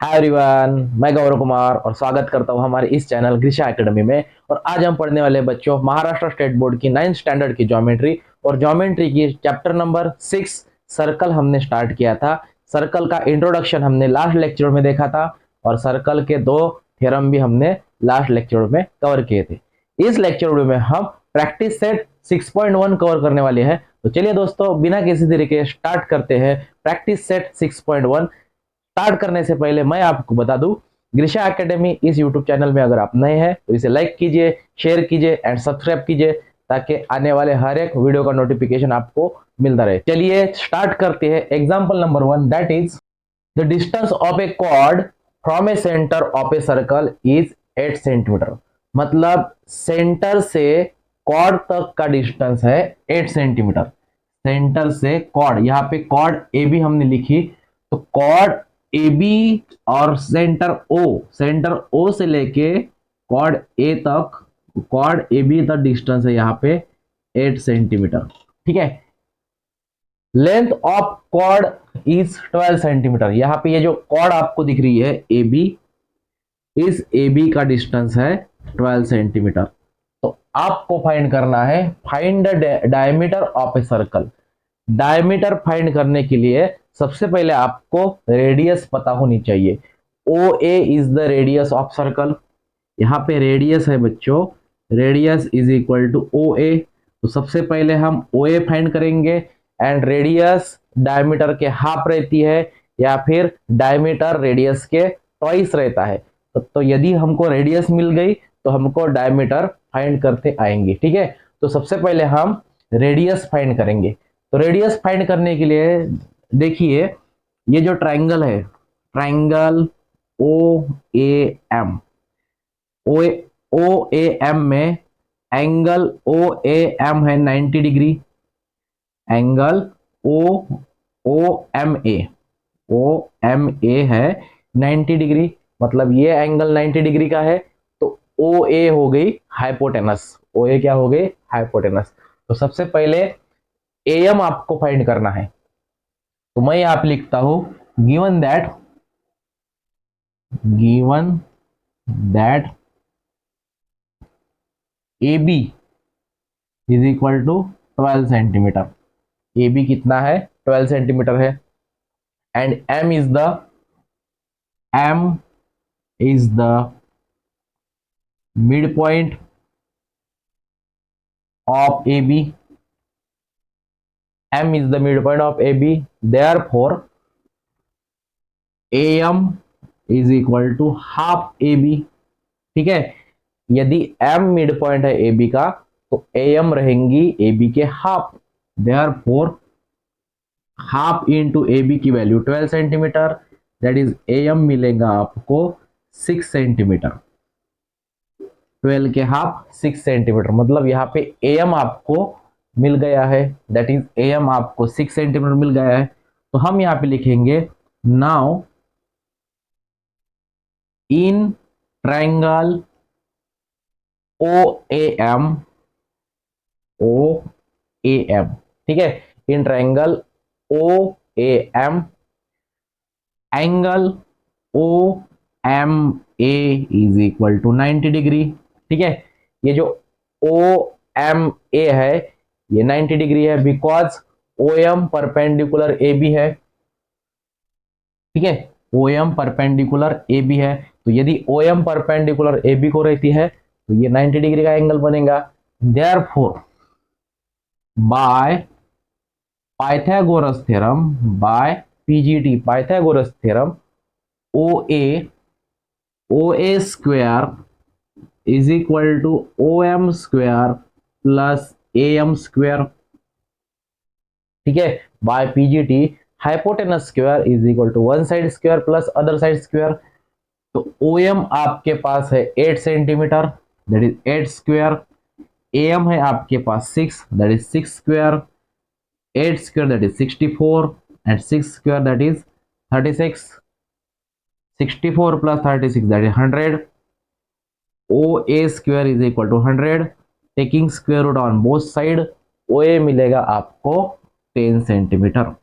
Hi everyone, मैं गौरव कुमार और स्वागत करता हूं हमारे इस चैनल ग्रीशा एकेडमी में। और आज हम पढ़ने वाले बच्चों महाराष्ट्र स्टेट बोर्ड की 9th स्टैंडर्ड की ज्योमेट्री और ज्योमेट्री की चैप्टर नंबर 6 सर्कल हमने स्टार्ट किया था। सर्कल का इंट्रोडक्शन हमने लास्ट लेक्चर में देखा था और सर्कल के दो थ्योरम भी हमने लास्ट लेक्चर में कवर किए थे। इस लेक्चर में हम प्रैक्टिस सेट 6.1 कवर करने वाले हैं। तो चलिए दोस्तों, बिना किसी देरी के स्टार्ट करते हैं प्रैक्टिस सेट 6.1। स्टार्ट करने से पहले मैं आपको बता दूं, ग्रीशा एकेडमी इस यूट्यूब चैनल में अगर आप नए हैं तो इसे लाइक कीजिए, शेयर कीजिए एंड सब्सक्राइब कीजिए ताकि आने वाले हर एक वीडियो का नोटिफिकेशन आपको मिलता रहे। चलिए स्टार्ट करते हैं। Example number 1, that is the distance of a chord from a centre of a circle is 8 centimetre. मतलब सेंटर से कॉर्ड तक का डिस्टेंस है 8 सेंटीमीटर। सेंटर से कॉर्ड, यहाँ पे कॉर्ड ए बी हमने लिखी, तो कॉर्ड ए बी और सेंटर ओ से लेके कॉर्ड ए तक, कॉर्ड ए बी तक डिस्टेंस है यहाँ पे 8 सेंटीमीटर। ठीक है। Length of chord is 12 centimetre. यहाँ पे ये जो कॉर्ड आपको दिख रही है ए बी, इस ए बी का डिस्टेंस है 12 सेंटीमीटर। तो आपको फाइंड करना है, find the diameter of a circle. Diameter find करने के लिए सबसे पहले आपको रेडियस पता होनी चाहिए। O A is the radius of circle. यहाँ पे रेडियस है बच्चों, radius is equal to O A. तो सबसे पहले हम ओ ए फाइंड करेंगे एंड रेडियस डायमीटर के हाफ रहती है या फिर डायमीटर रेडियस के ट्वाइस रहता है। तो यदि हमको रेडियस मिल गई तो हमको डायमीटर फाइंड करते आएंगे। ठीक है। तो सबसे पहले हम रेडियस फाइंड करेंगे। तो रेडियस फाइंड करने के लिए देखिए, ये जो ट्राइंगल है, triangle O A M, O A M में एंगल ओ ए एम है 90 degree. Angle O M A है 90 डिग्री। मतलब ये एंगल 90 डिग्री का है। तो ओ ए हो गई हाइपोटेनस। ओ ए क्या हो गई? हाइपोटेनस। तो सबसे पहले एम आपको फाइंड करना है। तो मैं यहां पे लिखता हूं, given that A B is equal to 12 centimetre. A B कितना है? 12 सेंटीमीटर है। And M is the mid point of A B. M is the midpoint of AB, therefore AM is equal to half AB। ठीक है। यदि M mid point है AB का तो AM रहेंगी AB के half. therefore half into AB की value 12 centimetre, that is AM मिलेगा आपको 6 सेंटीमीटर। 12 के हाफ 6 सेंटीमीटर। मतलब यहाँ पे AM आपको मिल गया है, दैट इज एम आपको 6 सेंटीमीटर मिल गया है। तो हम यहां पे लिखेंगे, now in triangle O A M. ठीक है। In triangle O A M, angle O M A is equal to 90 degree. ठीक है। ये जो ओ एम ए है ये 90 डिग्री है, because O M perpendicular A B है। ठीक है। O M perpendicular A B है। तो यदि O M perpendicular A B को रहती है तो ये 90 डिग्री का एंगल बनेगा। Therefore by Pythagoras theorem, by PGT Pythagoras theorem, O A square is equal to O M square plus A M square. ठीक है। By PGT hypotenuse square is equal to one side square plus other side square. तो O M आपके पास है 8 centimetre, that is 8 square. A M है आपके पास 6, that is 6 square. 8 square that is 64 and 6 square that is 36। 64 plus 36 that is 100। O A square is equal to 100। Taking square root on both side, O A मिलेगा आपको 10 centimetre.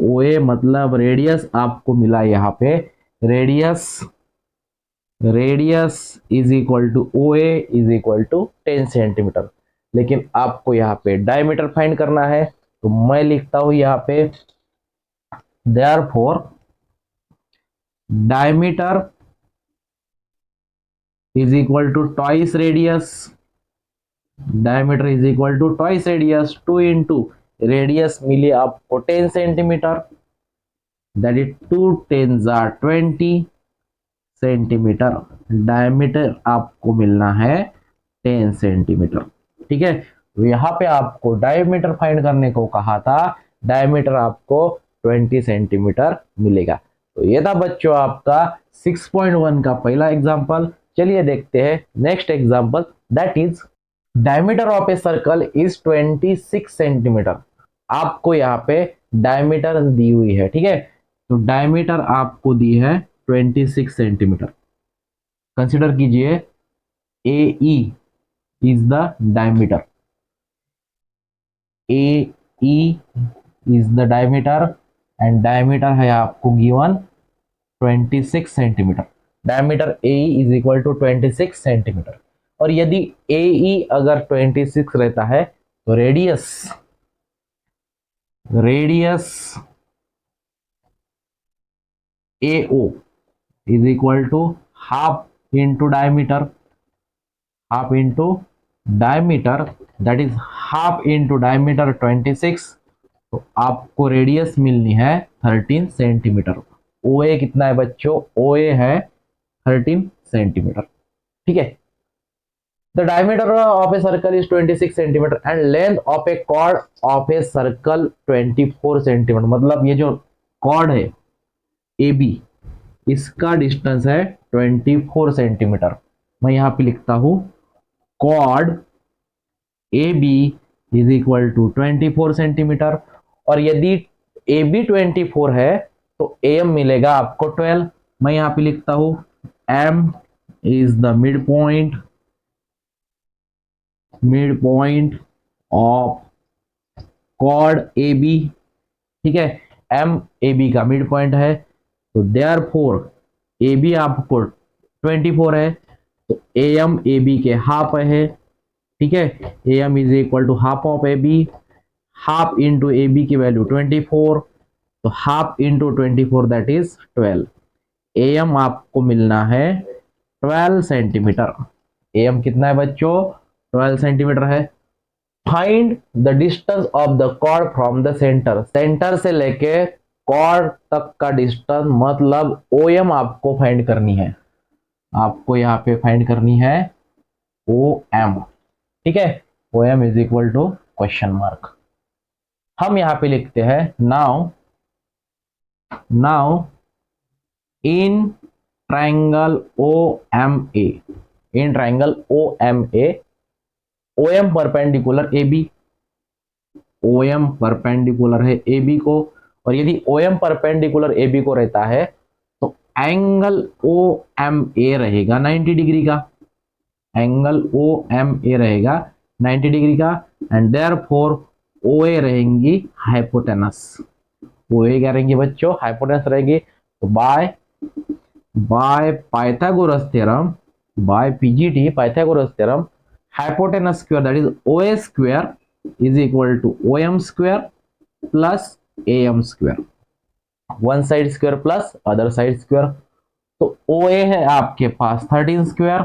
ओ ए मतलब radius आपको मिला यहाँ पे, radius is equal to O A is equal to 10 centimetre. लेकिन आपको यहाँ पे डायमीटर फाइंड करना है, तो मैं लिखता हूं यहाँ पे therefore diameter is equal to twice radius, diameter is equal to twice radius, 2 into radius मिली आपको 10 centimetre, that is 2 10 20 centimetre. Diameter आपको मिलना है 10 सेंटीमीटर। ठीक है, तो यहाँ पे आपको डायमीटर फाइंड करने को कहा था, डायमीटर आपको 20 सेंटीमीटर मिलेगा। तो ये था बच्चों आपका 6.1 का पहला एग्जांपल। चलिए देखते हैं next example, that is diameter of a circle is 26 centimetre. आपको यहाँ पे डायमीटर दी हुई है, ठीक है, तो डायमीटर आपको दी है 26 सेंटीमीटर। कंसिडर कीजिए A E is the diameter, A E is the diameter and diameter है आपको given 26 centimetre. Diameter A E is equal to 26 centimetre. और यदि ए ई अगर 26 रहता है तो radius A O is equal to half into diameter, half into diameter, that is half into diameter 26, तो आपको रेडियस मिलनी है 13 सेंटीमीटर। ओ ए कितना है बच्चों, ओ ए है 13 सेंटीमीटर। ठीक है, the diameter of a circle is 26 centimetre and length of a chord of a circle 24 centimetre. मतलब ये जो कॉर्ड है ए बी, इसका डिस्टेंस है 24 सेंटीमीटर। मैं यहां पे लिखता हूं chord A B is equal to 24 centimetre. और यदि ए बी 24 है तो एम मिलेगा आपको 12। मैं यहां पे लिखता हूं M is the mid point of chord A B. ठीक है, एम ए बी का मिड पॉइंट है, तो देयरफॉर ए बी आपको 24 है, तो ए एम ए बी के हाफ है। ठीक है, A M is equal to half of A B, half into A B की वैल्यू 24, तो half into 24 that is 12। A M आपको मिलना है 12 सेंटीमीटर। ए एम कितना है बच्चों, 12 सेंटीमीटर है। Find the distance of the chord from the centre, centre से लेके कॉर्ड तक का डिस्टेंस मतलब ओ एम आपको फाइंड करनी है, आपको यहाँ पे फाइंड करनी है ओ एम। ठीक है, O M is equal to question mark. हम यहाँ पे लिखते हैं now in triangle O M A, in triangle O M A, O M perpendicular A B, O M perpendicular है ए बी को। और यदि O M perpendicular A B को रहता है तो एंगल ओ एम ए रहेगा 90 डिग्री का, एंगल ओ एम ए रहेगा 90 डिग्री का, एंड देयरफॉर ओ ए रहेंगी हाइपोटेनस। ओ ए क्या रहेंगी बच्चों, हाइपोटेनस रहेगी। तो by Pythagoras theorem, by PGT Pythagoras theorem, hypotenuse square that is OA square is equal to OM square plus AM square, one side square plus other side square। तो OA है आपके पास 13 square,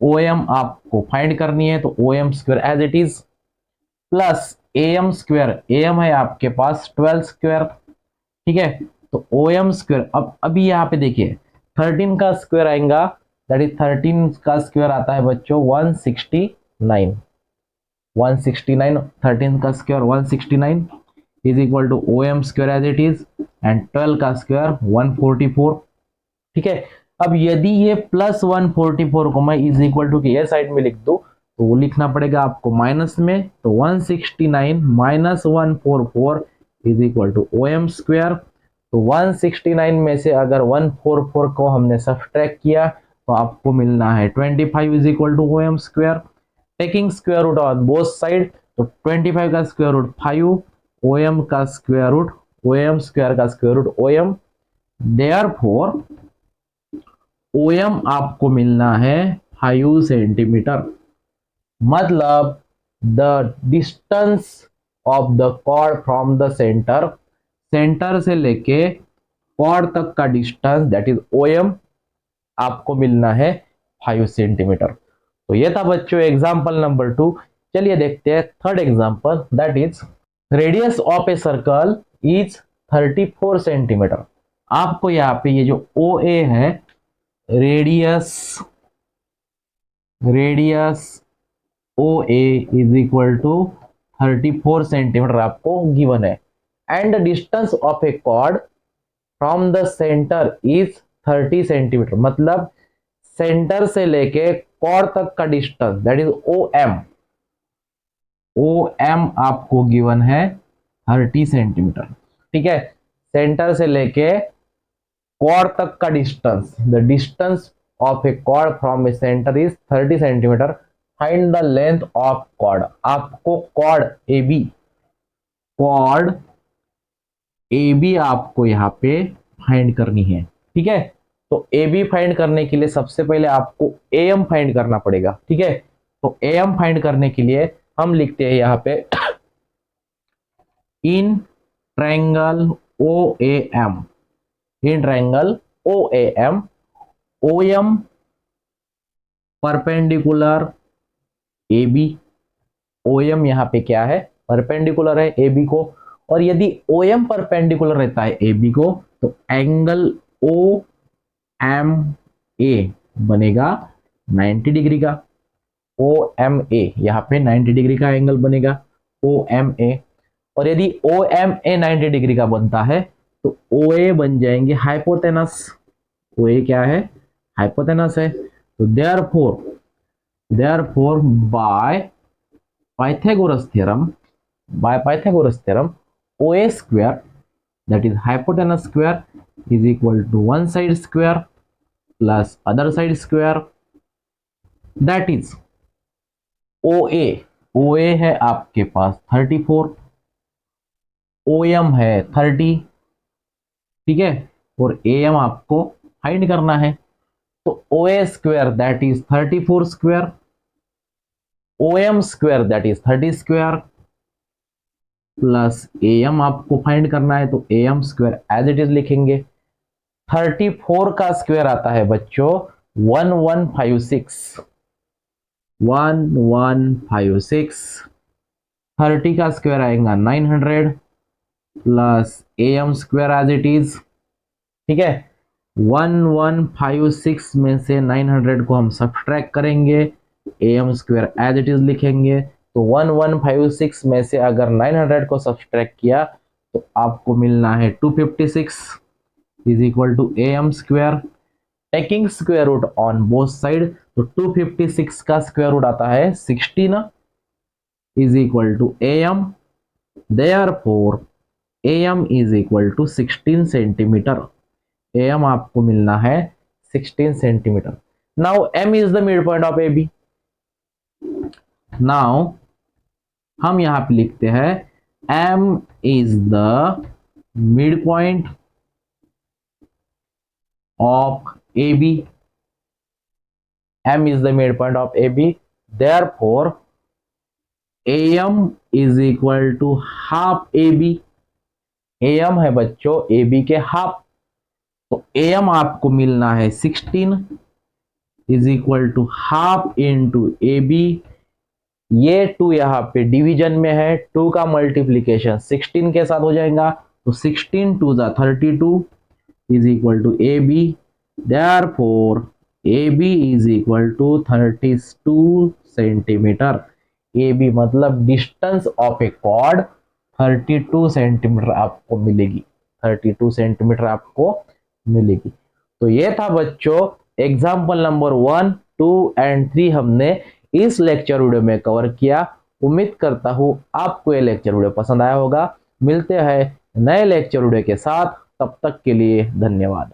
OM आपको find करनी है तो OM square as it is, plus AM square, AM है आपके पास 12 स्क्वायर। ठीक है, तो OM स्क्वायर, अब अभी यहाँ पे देखिए 13 का स्क्वायर आएगा, दैट इज 13 का स्क्वायर आता है बच्चों 169, 13 का square 169 is equal to O M square as it is, and 12 का स्क्वायर 144। ठीक है, अब यदि ये प्लस 144 को मैं इज इक्वल टू की ये साइड में लिख दूं तो वो लिखना पड़ेगा आपको माइनस में, तो 169 minus 144 is equal to O M square. तो 169 में से अगर 144 को हमने सब्ट्रैक्ट किया तो आपको मिलना है 25 is equal to O M square. Taking square root on both side, तो 25 का स्क्वायर रूट 5, ओ एम का square root O M square का square root O M, therefore O M आपको मिलना है 5 सेंटीमीटर। मतलब the distance of the chord from the centre, centre से लेके कॉर्ड तक का distance that is O M आपको मिलना है 5 सेंटीमीटर। तो ये था बच्चों एग्जाम्पल नंबर 2। चलिए देखते हैं third example, that is radius of a circle is 34 centimetre. आपको यहाँ पे ये जो ओ ए है, radius O A is equal to 34 centimetre आपको गिवन है, and distance of a chord from the centre is 30 centimetre. मतलब सेंटर से लेके कॉर्ड तक का distance that is O M आपको गिवन है 30 सेंटीमीटर। ठीक है, सेंटर से लेके कॉर्ड तक का distance, the distance of a chord from a centre is 30 centimetre. Find the length of chord. आपको कॉर्ड ए बी आपको यहाँ पे फाइंड करनी है। ठीक है, तो ए बी फाइंड करने के लिए सबसे पहले आपको ए एम फाइंड करना पड़ेगा। ठीक है, तो ए एम फाइंड करने के लिए हम लिखते हैं यहाँ पे in triangle O A M, in triangle O A M, O M perpendicular A B. O M यहाँ पे क्या है, परपेंडिकुलर है ए बी को, और यदि ओ एम परपेंडिकुलर रहता है ए बी को तो एंगल ओ एम ए बनेगा 90 डिग्री का। ओ एम ए यहाँ पे 90 डिग्री का एंगल बनेगा ओ एम ए, और यदि ओ एम ए 90 डिग्री का बनता है तो ओ ए बन जाएंगे हाइपोटेनस। ओ ए क्या है, हाइपोटेनस है। तो therefore by Pythagoras theorem O A square that is hypotenuse square is equal to one side square plus other side square, that is O A है आपके पास 34, ओ एम है 30। ठीक है, और ए एम आपको फाइंड करना है। तो O A square that is 34 square, O M square that is 30 square, plus A M आपको फाइंड करना है तो A M square as it is लिखेंगे। 34 का स्क्वायर आता है बच्चों 1156, 1156। 30 का स्क्वायर आएगा 900 plus A M square as it is. ठीक है, 1156 में से 900 को हम सब्ट्रैक्ट करेंगे, A M square as it is लिखेंगे। तो 1156 में से अगर 900 को सब्ट्रैक्ट किया तो आपको मिलना है 256 is equal to A M square. Taking square root on both side, तो 256 का स्क्वायर रूट आता है 16 is equal to A M. Therefore A M is equal to 16 centimetre. A M आपको मिलना है 16 centimetre. Now M is the mid point of A B. Now हम यहां पे लिखते हैं M is the mid point of A B. M is the mid point of A B, therefore A M is equal to half A B. A M है बच्चों ए B के half, तो A M आपको मिलना है 16 is equal to half into A B. ये 2 यहाँ पे डिवीजन में है, 2 का मल्टीप्लीकेशन 16 के साथ हो जाएगा, तो 16 2 जा 32 is equal to A B. Therefore A B is equal to 32 centimetre. A B मतलब distance of a chord 32 centimetre आपको मिलेगी, 32 सेंटीमीटर आपको मिलेगी। तो ये था बच्चों एग्जाम्पल नंबर 1, 2 एंड 3 हमने इस लेक्चर वीडियो में कवर किया। उम्मीद करता हूँ आपको ये लेक्चर वीडियो पसंद आया होगा। मिलते हैं नए लेक्चर वीडियो के साथ, तब तक के लिए धन्यवाद।